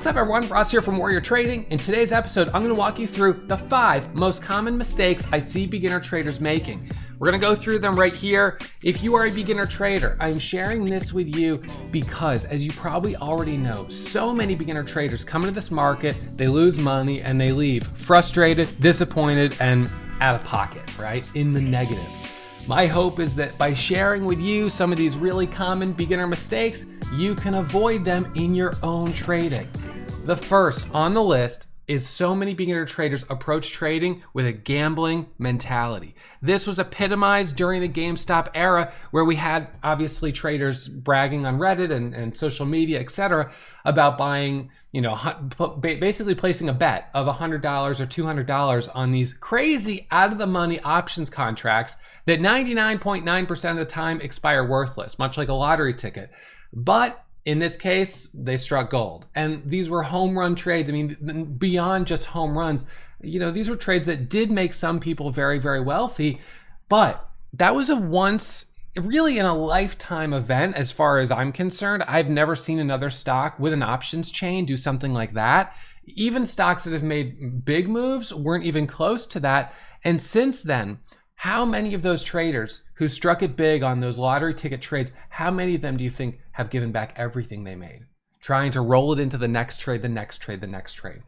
What's up everyone, Ross here from Warrior Trading. In today's episode, I'm gonna walk you through the 5 most common mistakes I see beginner traders making. We're gonna go through them right here. If you are a beginner trader, I'm sharing this with you because, as you probably already know, so many beginner traders come into this market, they lose money and they leave frustrated, disappointed, and out of pocket, right? In the negative. My hope is that by sharing with you some of these really common beginner mistakes, you can avoid them in your own trading. The first on the list is so many beginner traders approach trading with a gambling mentality. This was epitomized during the GameStop era, where we had obviously traders bragging on Reddit and social media, etc., about buying, basically placing a bet of $100 or $200 on these crazy out of the money options contracts that 99.9% of the time expire worthless, much like a lottery ticket. But in this case, they struck gold. And these were home run trades. I mean, beyond just home runs, these were trades that did make some people very, very wealthy. But that was a once, really in a lifetime event as far as I'm concerned. I've never seen another stock with an options chain do something like that. Even stocks that have made big moves weren't even close to that. And since then, how many of those traders who struck it big on those lottery ticket trades, how many of them do you think have given back everything they made, trying to roll it into the next trade, the next trade, the next trade?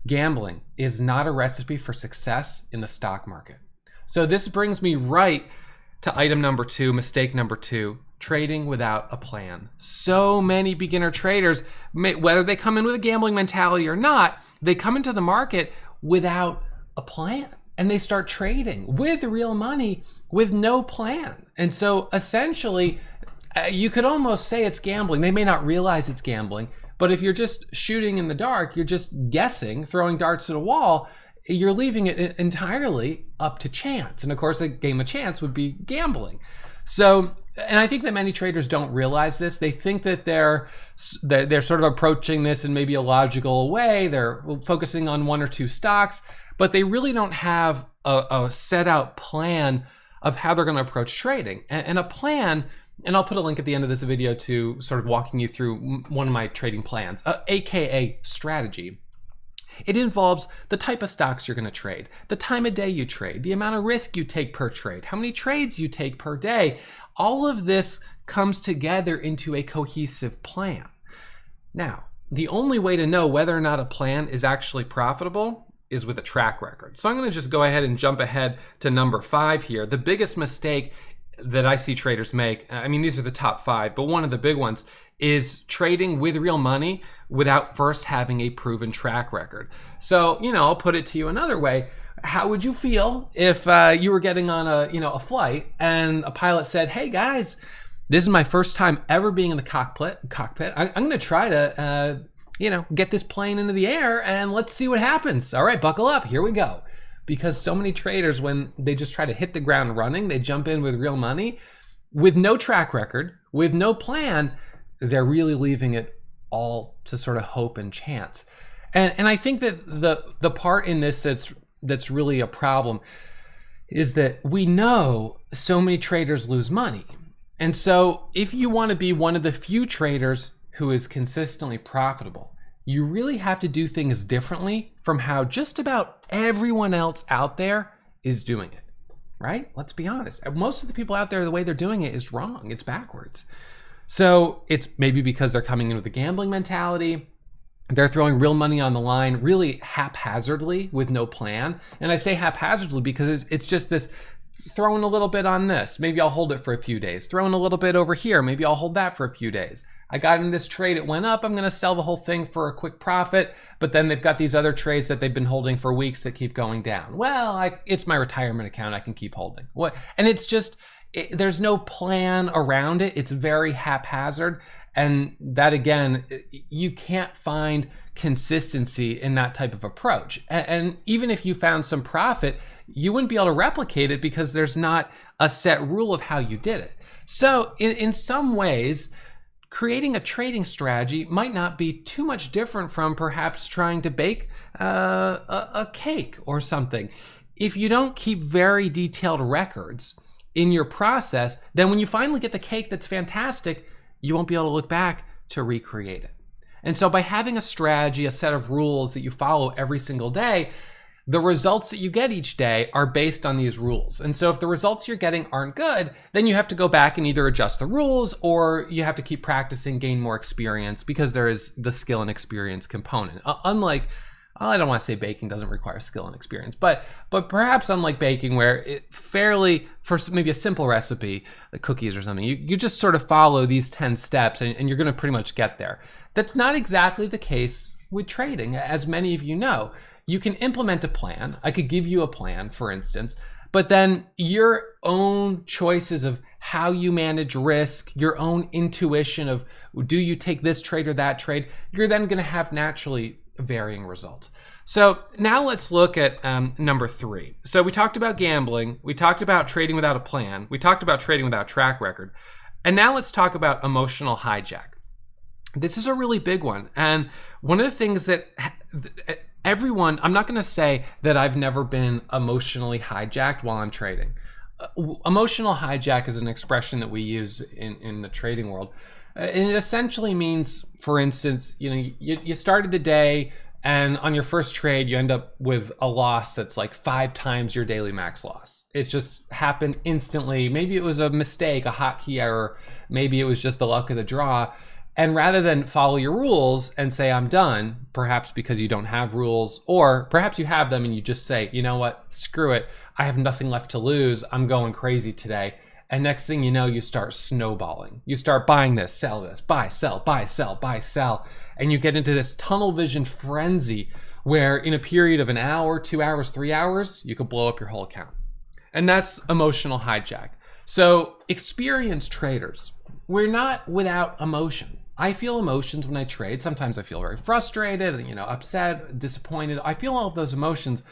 Gambling is not a recipe for success in the stock market. So this brings me right to item number 2, mistake number 2, trading without a plan. So many beginner traders, whether they come in with a gambling mentality or not, they come into the market without a plan. And they start trading with real money with no plan. And so essentially, you could almost say it's gambling. They may not realize it's gambling, but if you're just shooting in the dark, you're just guessing, throwing darts at a wall, you're leaving it entirely up to chance. And of course, a game of chance would be gambling. So, and I think that many traders don't realize this. They think that they're sort of approaching this in maybe a logical way. They're focusing on 1 or 2 stocks, but they really don't have a set out plan of how they're going to approach trading. And a plan, and I'll put a link at the end of this video to sort of walking you through one of my trading plans, AKA strategy. It involves the type of stocks you're going to trade, the time of day you trade, the amount of risk you take per trade, how many trades you take per day. All of this comes together into a cohesive plan. Now, the only way to know whether or not a plan is actually profitable is with a track record. So I'm going to just go ahead and jump ahead to number 5 here. The biggest mistake that I see traders make, I mean, these are the top 5, but one of the big ones is trading with real money without first having a proven track record. So, I'll put it to you another way. How would you feel if you were getting on a flight and a pilot said, "Hey guys, this is my first time ever being in the cockpit. I'm going to try to get this plane into the air and let's see what happens. All right, buckle up, here we go." Because so many traders, when they just try to hit the ground running, they jump in with real money, with no track record, with no plan, they're really leaving it all to sort of hope and chance. And I think that the part in this that's really a problem is that we know so many traders lose money. And so if you want to be one of the few traders who is consistently profitable, you really have to do things differently from how just about everyone else out there is doing it, right? Let's be honest. Most of the people out there, the way they're doing it is wrong. It's backwards. So it's maybe because they're coming in with a gambling mentality. They're throwing real money on the line really haphazardly with no plan. And I say haphazardly because it's just this throwing a little bit on this. Maybe I'll hold it for a few days. Throwing a little bit over here. Maybe I'll hold that for a few days. I got in this trade, it went up, I'm going to sell the whole thing for a quick profit, but then they've got these other trades that they've been holding for weeks that keep going down. Well, it's my retirement account, I can keep holding. And it's just, there's no plan around it. It's very haphazard. And that, again, you can't find consistency in that type of approach. And even if you found some profit, you wouldn't be able to replicate it because there's not a set rule of how you did it. So in some ways, creating a trading strategy might not be too much different from perhaps trying to bake a cake or something. If you don't keep very detailed records in your process, then when you finally get the cake that's fantastic, you won't be able to look back to recreate it. And so by having a strategy, a set of rules that you follow every single day, the results that you get each day are based on these rules. And so if the results you're getting aren't good, then you have to go back and either adjust the rules or you have to keep practicing, gain more experience, because there is the skill and experience component. Unlike, I don't want to say baking doesn't require skill and experience, but perhaps unlike baking, where it fairly, for maybe a simple recipe, like cookies or something, you just sort of follow these 10 steps and you're going to pretty much get there. That's not exactly the case with trading, as many of you know. You can implement a plan. I could give you a plan, for instance, but then your own choices of how you manage risk, your own intuition of do you take this trade or that trade, you're then going to have naturally varying results. So now let's look at number 3. So we talked about gambling, we talked about trading without a plan, we talked about trading without track record, and now let's talk about emotional hijack. This is a really big one, and one of the things that everyone, I'm not going to say that I've never been emotionally hijacked while I'm trading. Emotional hijack is an expression that we use in the trading world. And it essentially means, for instance, you started the day and on your first trade, you end up with a loss that's like 5 times your daily max loss. It just happened instantly. Maybe it was a mistake, a hotkey error. Maybe it was just the luck of the draw. And rather than follow your rules and say, I'm done, perhaps because you don't have rules, or perhaps you have them and you just say, you know what, screw it. I have nothing left to lose. I'm going crazy today. And next thing you know, you start snowballing. You start buying this, sell this, buy, sell, buy, sell, buy, sell. And you get into this tunnel vision frenzy where in a period of an hour, 2 hours, 3 hours, you could blow up your whole account. And that's emotional hijack. So experienced traders, we're not without emotion. I feel emotions when I trade. Sometimes I feel very frustrated, upset, disappointed. I feel all of those emotions.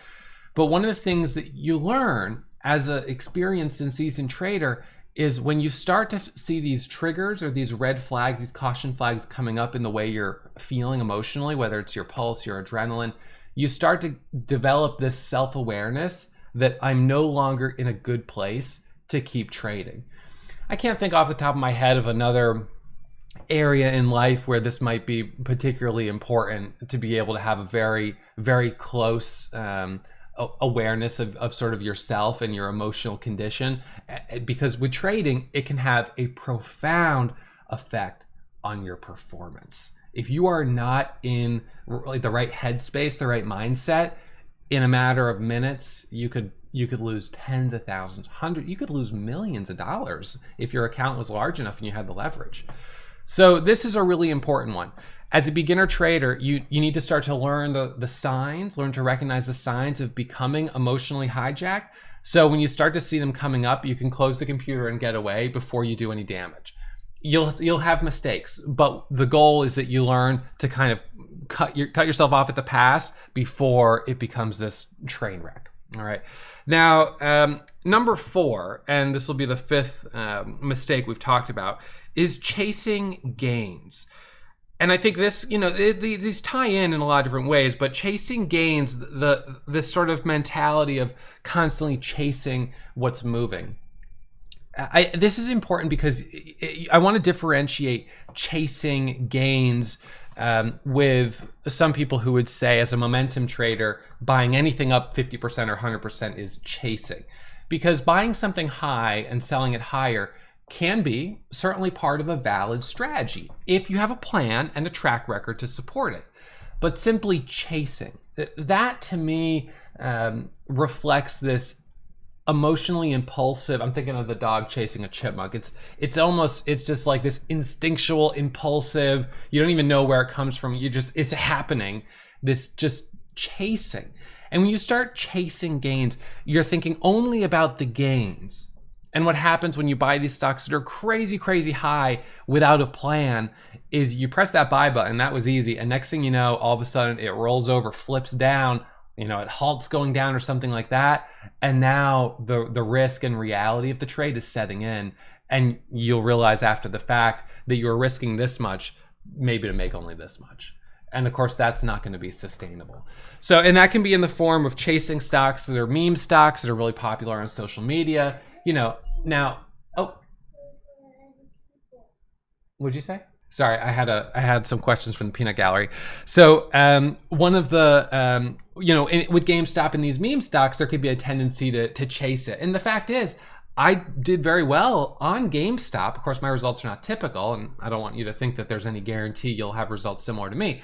But one of the things that you learn as an experienced and seasoned trader is when you start to see these triggers or these red flags, these caution flags coming up in the way you're feeling emotionally, whether it's your pulse, your adrenaline, you start to develop this self-awareness that I'm no longer in a good place to keep trading. I can't think off the top of my head of another area in life where this might be particularly important, to be able to have a very, very close awareness of sort of yourself and your emotional condition, because with trading, it can have a profound effect on your performance. If you are not in the right headspace, the right mindset, in a matter of minutes, you could lose tens of thousands, you could lose millions of dollars if your account was large enough and you had the leverage. So this is a really important one. As a beginner trader, you need to start to learn the signs, learn to recognize the signs of becoming emotionally hijacked. So when you start to see them coming up, you can close the computer and get away before you do any damage. You'll have mistakes, but the goal is that you learn to kind of cut yourself off at the pass before it becomes this train wreck. All right. Now, number 4, and this will be the 5th mistake we've talked about, is chasing gains. And I think this, these tie in a lot of different ways, but chasing gains, this sort of mentality of constantly chasing what's moving. This is important because I want to differentiate chasing gains with some people who would say, as a momentum trader, buying anything up 50% or 100% is chasing. Because buying something high and selling it higher can be certainly part of a valid strategy if you have a plan and a track record to support it. But simply chasing, that to me reflects this emotionally impulsive. I'm thinking of the dog chasing a chipmunk. It's just like this instinctual, impulsive, you don't even know where it comes from. It's happening, this just chasing. And when you start chasing gains, you're thinking only about the gains. And what happens when you buy these stocks that are crazy, crazy high without a plan is you press that buy button, that was easy. And next thing you know, all of a sudden it rolls over, flips down, it halts going down or something like that. And now the risk and reality of the trade is setting in. And you'll realize after the fact that you were risking this much, maybe to make only this much. And of course, that's not going to be sustainable. So, and that can be in the form of chasing stocks that are meme stocks that are really popular on social media. Now, what'd you say? Sorry, I had some questions from the peanut gallery. So one of the with GameStop and these meme stocks, there could be a tendency to chase it. And the fact is, I did very well on GameStop. Of course, my results are not typical, and I don't want you to think that there's any guarantee you'll have results similar to me.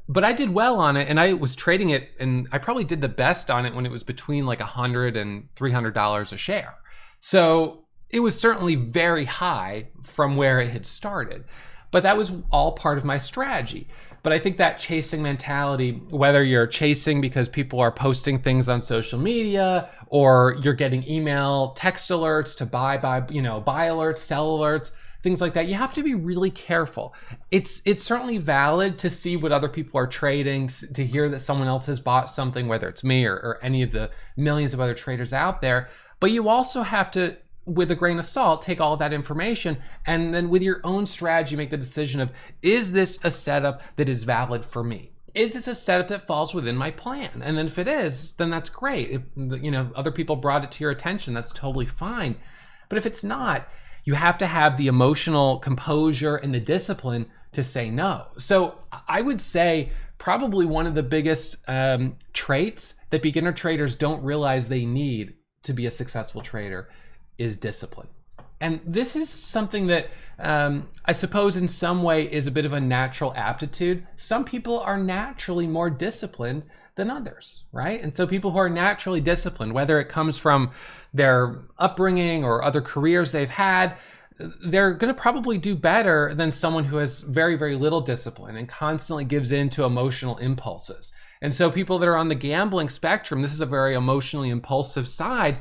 But I did well on it, and I was trading it, and I probably did the best on it when it was between like $100 and $300 a share. So it was certainly very high from where it had started. But that was all part of my strategy. But I think that chasing mentality, whether you're chasing because people are posting things on social media, or you're getting email, text alerts to buy alerts, sell alerts, things like that, you have to be really careful. It's certainly valid to see what other people are trading, to hear that someone else has bought something, whether it's me or any of the millions of other traders out there. But you also have to, with a grain of salt, take all of that information and then with your own strategy make the decision of, is this a setup that is valid for me? Is this a setup that falls within my plan? And then if it is, then that's great. If other people brought it to your attention, that's totally fine. But if it's not, you have to have the emotional composure and the discipline to say no. So I would say probably one of the biggest traits that beginner traders don't realize they need to be a successful trader is discipline. And this is something that I suppose in some way is a bit of a natural aptitude. Some people are naturally more disciplined than others, right? And so people who are naturally disciplined, whether it comes from their upbringing or other careers they've had, they're going to probably do better than someone who has very, very little discipline and constantly gives in to emotional impulses. And so people that are on the gambling spectrum, this is a very emotionally impulsive side.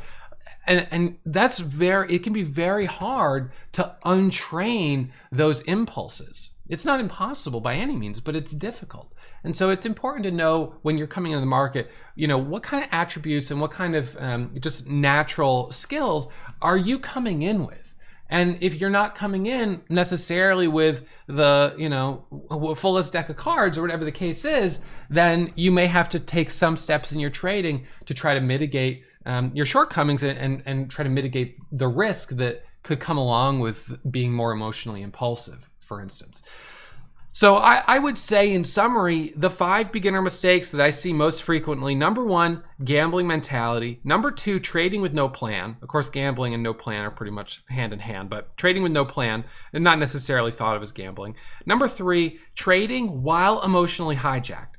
And that's it can be very hard to untrain those impulses. It's not impossible by any means, but it's difficult. And so it's important to know when you're coming into the market, what kind of attributes and what kind of just natural skills are you coming in with? And if you're not coming in necessarily with the, fullest deck of cards or whatever the case is, then you may have to take some steps in your trading to try to mitigate your shortcomings and try to mitigate the risk that could come along with being more emotionally impulsive, for instance. So I would say in summary, the 5 beginner mistakes that I see most frequently: number 1, gambling mentality; number 2, trading with no plan. Of course, gambling and no plan are pretty much hand in hand, but trading with no plan and not necessarily thought of as gambling. Number 3, trading while emotionally hijacked.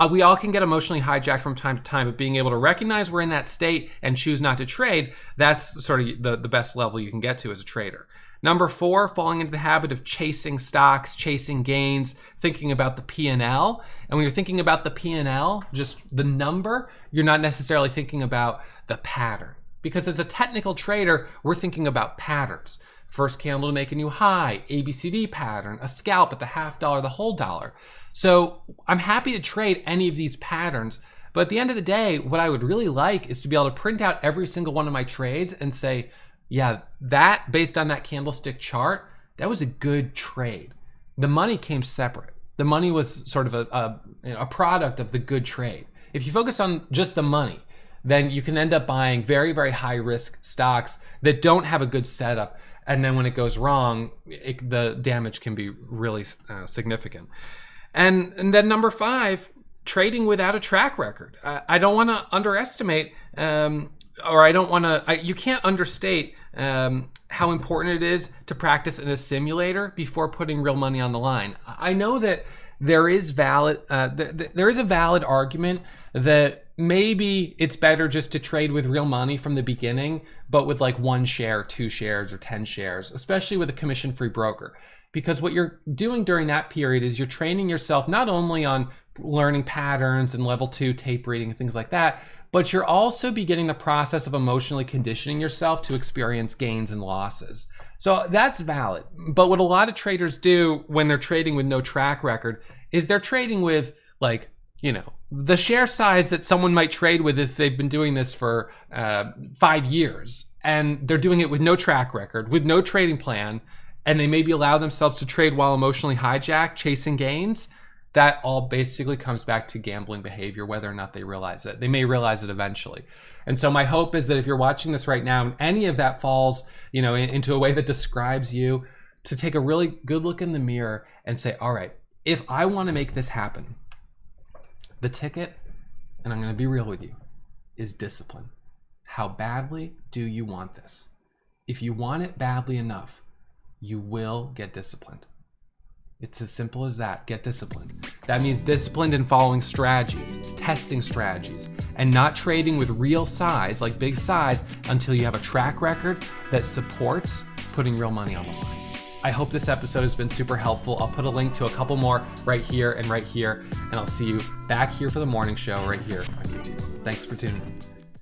We all can get emotionally hijacked from time to time, but being able to recognize we're in that state and choose not to trade, that's sort of the best level you can get to as a trader. Number 4, falling into the habit of chasing stocks, chasing gains, thinking about the P&L. And when you're thinking about the P&L, just the number, you're not necessarily thinking about the pattern. Because as a technical trader, we're thinking about patterns. First candle to make a new high, ABCD pattern, a scalp at the half dollar, the whole dollar. So I'm happy to trade any of these patterns, but at the end of the day, what I would really like is to be able to print out every single one of my trades and say, yeah, that based on that candlestick chart, that was a good trade. The money came separate. The money was sort of a product of the good trade. If you focus on just the money, then you can end up buying very, very high risk stocks that don't have a good setup. And then when it goes wrong, the damage can be really significant. And then number 5, trading without a track record. I don't want to underestimate, you can't understate how important it is to practice in a simulator before putting real money on the line. I know that there is a valid argument that maybe it's better just to trade with real money from the beginning, but with like 1 share, 2 shares, or 10 shares, especially with a commission-free broker. Because what you're doing during that period is you're training yourself not only on learning patterns and level 2 tape reading and things like that, but you're also beginning the process of emotionally conditioning yourself to experience gains and losses. So that's valid. But what a lot of traders do when they're trading with no track record is they're trading with the share size that someone might trade with if they've been doing this for 5 years. And they're doing it with no track record, with no trading plan, and they maybe allow themselves to trade while emotionally hijacked, chasing gains. That all basically comes back to gambling behavior, whether or not they realize it. They may realize it eventually. And so my hope is that if you're watching this right now and any of that falls, into a way that describes you, to take a really good look in the mirror and say, all right, if I want to make this happen, the ticket, and I'm going to be real with you, is discipline. How badly do you want this? If you want it badly enough, you will get disciplined. It's as simple as that. Get disciplined. That means disciplined in following strategies, testing strategies, and not trading with real size, like big size, until you have a track record that supports putting real money on the line. I hope this episode has been super helpful. I'll put a link to a couple more right here, and I'll see you back here for the morning show right here on YouTube. Thanks for tuning in.